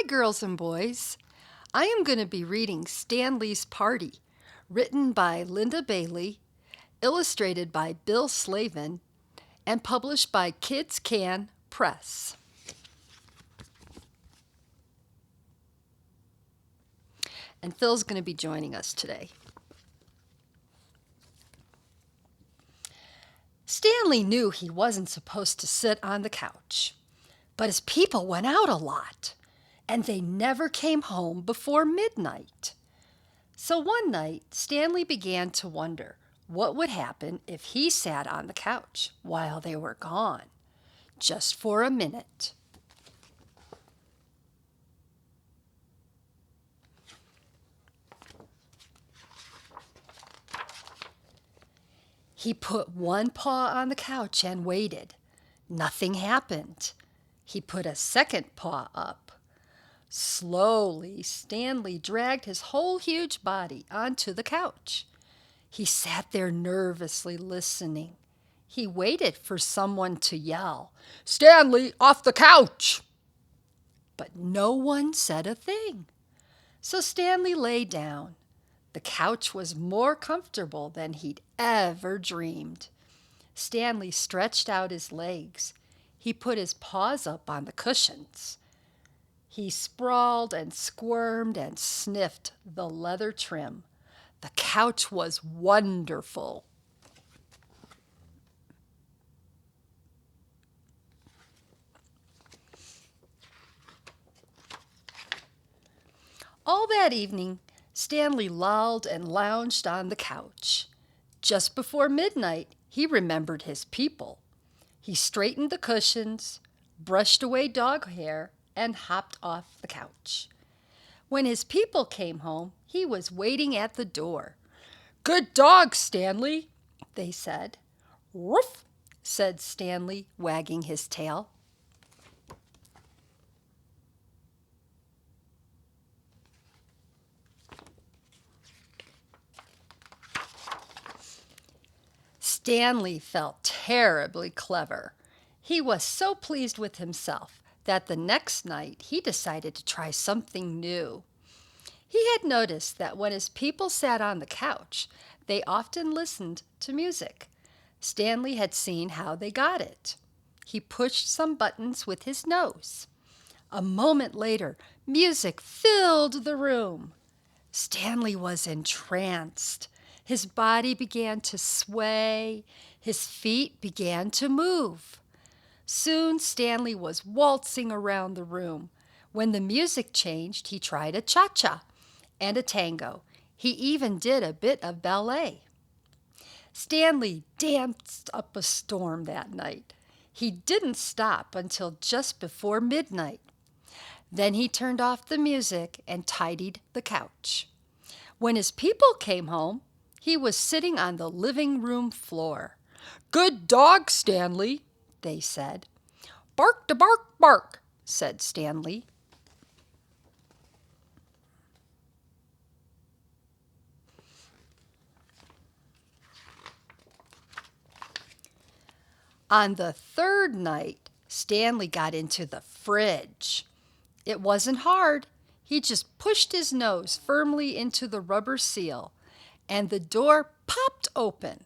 girls and boys. I am going to be reading Stanley's Party, written by Linda Bailey, illustrated by Bill Slavin, and published by Kids Can Press. And Phil's going to be joining us today. Stanley knew he wasn't supposed to sit on the couch, but his people went out a lot, and they never came home before midnight. So one night, Stanley began to wonder what would happen if he sat on the couch while they were gone, just for a minute. He put one paw on the couch and waited. Nothing happened. He put a second paw up. Slowly, Stanley dragged his whole huge body onto the couch. He sat there nervously listening. He waited for someone to yell, "Stanley, off the couch!" But no one said a thing. So Stanley lay down. The couch was more comfortable than he'd ever dreamed. Stanley stretched out his legs. He put his paws up on the cushions. He sprawled and squirmed and sniffed the leather trim. The couch was wonderful. All that evening, Stanley lolled and lounged on the couch. Just before midnight, he remembered his people. He straightened the cushions, brushed away dog hair, and hopped off the couch. When his people came home, he was waiting at the door. "Good dog, Stanley," they said. "Woof," said Stanley, wagging his tail. Stanley felt terribly clever. He was so pleased with himself that the next night he decided to try something new. He had noticed that when his people sat on the couch, they often listened to music. Stanley had seen how they got it. He pushed some buttons with his nose. A moment later, music filled the room. Stanley was entranced. His body began to sway. His feet began to move. Soon Stanley was waltzing around the room. When the music changed, he tried a cha-cha and a tango. He even did a bit of ballet. Stanley danced up a storm that night. He didn't stop until just before midnight. Then he turned off the music and tidied the couch. When his people came home, he was sitting on the living room floor. "Good dog, Stanley," they said. "Bark to bark, bark," said Stanley. On the third night, Stanley got into the fridge. It wasn't hard. He just pushed his nose firmly into the rubber seal, and the door popped open.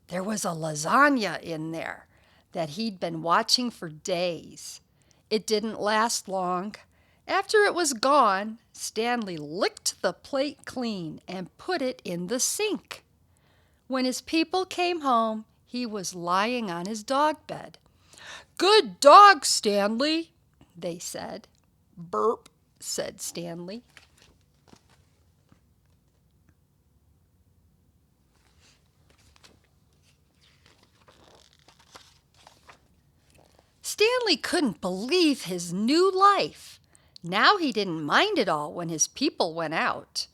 There was a lasagna in there that he'd been watching for days. It didn't last long. After it was gone, Stanley licked the plate clean and put it in the sink. When his people came home, he was lying on his dog bed. "Good dog, Stanley," they said. "Burp," said Stanley. Stanley couldn't believe his new life. Now he didn't mind at all when his people went out.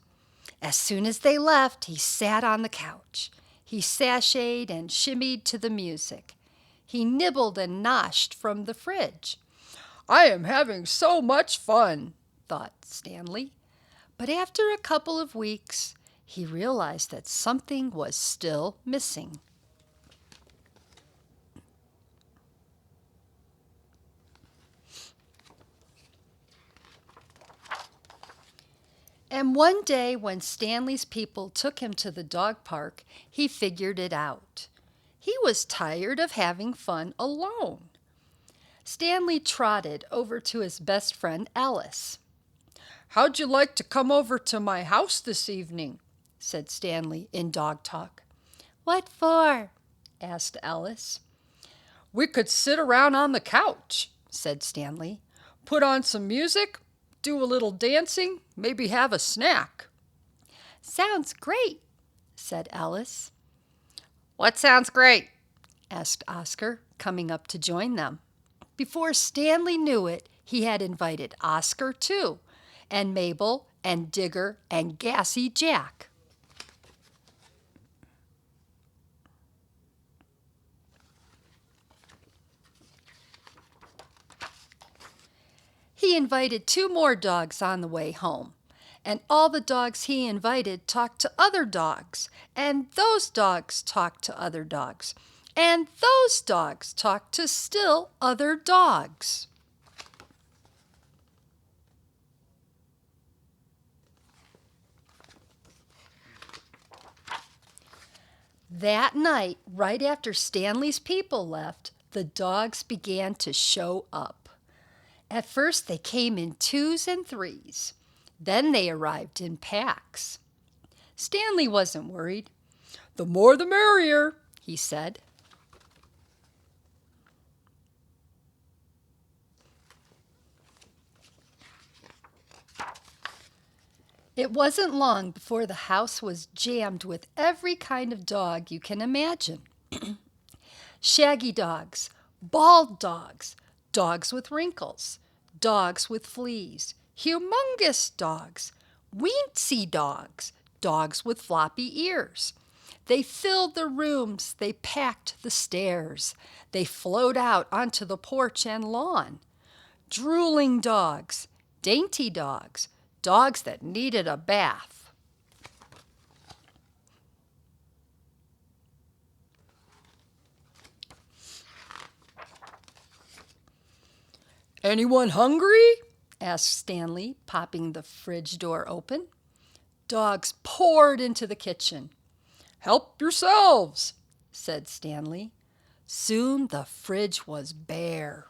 As soon as they left, he sat on the couch. He sashayed and shimmied to the music. He nibbled and noshed from the fridge. "I am having so much fun," thought Stanley. But after a couple of weeks, he realized that something was still missing. And one day when Stanley's people took him to the dog park, he figured it out. He was tired of having fun alone. Stanley trotted over to his best friend Alice. "How'd you like to come over to my house this evening?" said Stanley in dog talk. "What for?" asked Alice. "We could sit around on the couch," said Stanley. "Put on some music, do a little dancing, maybe have a snack." "Sounds great," said Alice. "What sounds great?" asked Oscar, coming up to join them. Before Stanley knew it, he had invited Oscar too, and Mabel and Digger and Gassy Jack. He invited 2 more dogs on the way home, and all the dogs he invited talked to other dogs, and those dogs talked to other dogs, and those dogs talked to still other dogs. That night, right after Stanley's people left, the dogs began to show up. At first, they came in 2s and 3s. Then they arrived in packs. Stanley wasn't worried. "The more the merrier," he said. It wasn't long before the house was jammed with every kind of dog you can imagine. Shaggy dogs, bald dogs, dogs with wrinkles, dogs with fleas, humongous dogs, weensy dogs, dogs with floppy ears. They filled the rooms, they packed the stairs, they flowed out onto the porch and lawn. Drooling dogs, dainty dogs, dogs that needed a bath. "Anyone hungry?" asked Stanley, popping the fridge door open. Dogs poured into the kitchen. "Help yourselves," said Stanley. Soon the fridge was bare.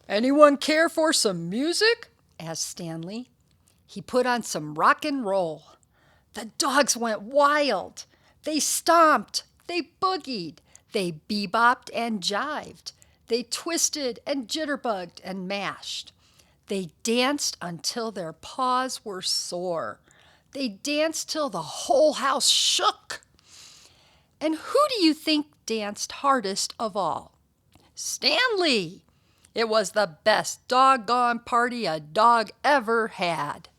"Anyone care for some music?" asked Stanley. He put on some rock and roll. The dogs went wild. They stomped, they boogied, they bebopped and jived. They twisted and jitterbugged and mashed. They danced until their paws were sore. They danced till the whole house shook. And who do you think danced hardest of all? Stanley! It was the best doggone party a dog ever had.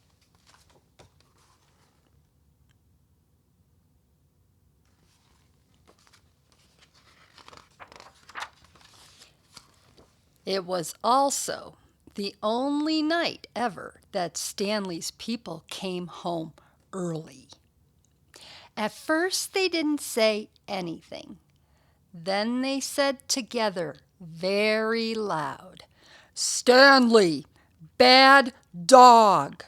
It was also the only night ever that Stanley's people came home early. At first, they didn't say anything. Then they said together, very loud, "Stanley, bad dog."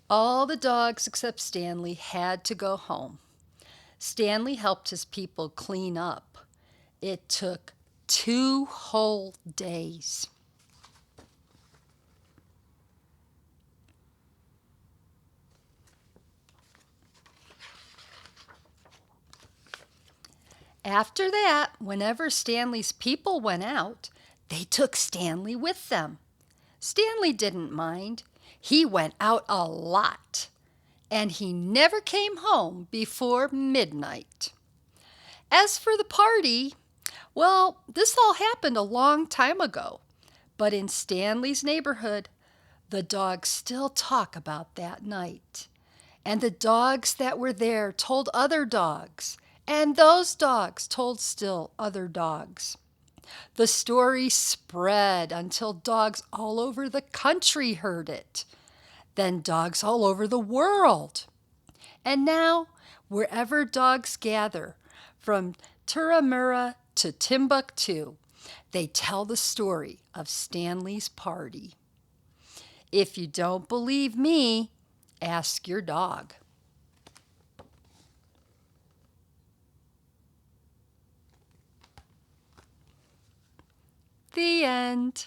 All the dogs except Stanley had to go home. Stanley helped his people clean up. It took 2 whole days. After that, whenever Stanley's people went out, they took Stanley with them. Stanley didn't mind. He went out a lot, and he never came home before midnight. As for the party, well, this all happened a long time ago, but in Stanley's neighborhood, the dogs still talk about that night. And the dogs that were there told other dogs, and those dogs told still other dogs. The story spread until dogs all over the country heard it, then dogs all over the world. And now, wherever dogs gather, from Turramurra to Timbuktu, they tell the story of Stanley's party. If you don't believe me, ask your dog. The end.